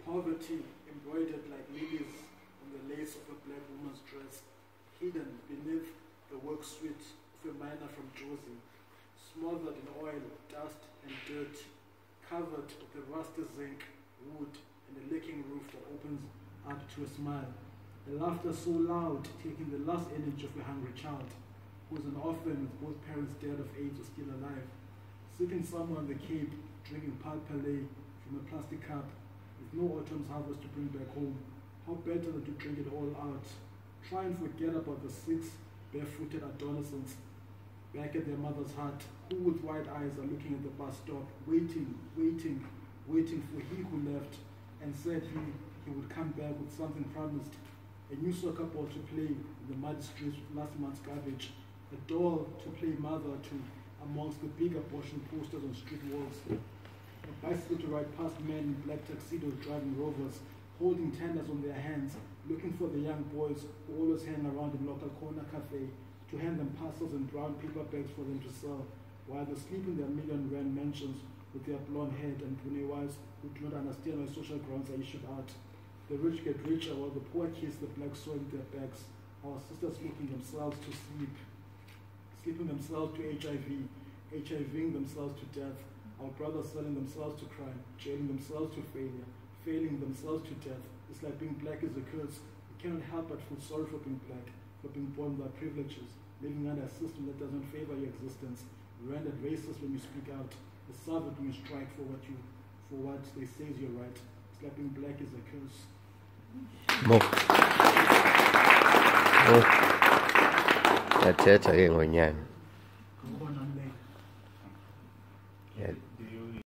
Poverty embroidered like lilies on the lace of a black woman's dress, hidden beneath the work suite of a miner from Jozi, smothered in oil, dust, and dirt, covered with the rusty zinc, wood, and a leaking roof that opens up to a smile. A laughter so loud, taking the last energy of a hungry child, who was an orphan with both parents dead of AIDS or still alive, sipping somewhere on the Cape, drinking pulp palais from a plastic cup, with no autumn's harvest to bring back home. How better than to drink it all out. Try and forget about the 6 barefooted adolescents back at their mother's hut, who with wide eyes are looking at the bus stop, waiting for he who left and said he would come back with something promised. A new soccer ball to play in the muddy streets with last month's garbage, a doll to play mother to amongst the big abortion posters on street walls, a bicycle to ride past men in black tuxedos driving Rovers, holding tenders on their hands, looking for the young boys who always hang around the local corner cafe to hand them parcels and brown paper bags for them to sell, while they sleep in their million-rand mansions with their blonde head and puny wives who do not understand why social grounds are issued out. The rich get richer while the poor kiss the black soil in their backs. Our sisters sleeping themselves to sleep, sleeping themselves to HIV, HIVing themselves to death. Our brothers selling themselves to crime, jailing themselves to failure, failing themselves to death. It's like being black is a curse. We cannot help but feel sorry for being black, for being born without privileges, living under a system that doesn't favor your existence, rendered racist when you speak out, a savage when you strike for what they say is your right. It's like being black is a curse. Tathetha ke ngonyana.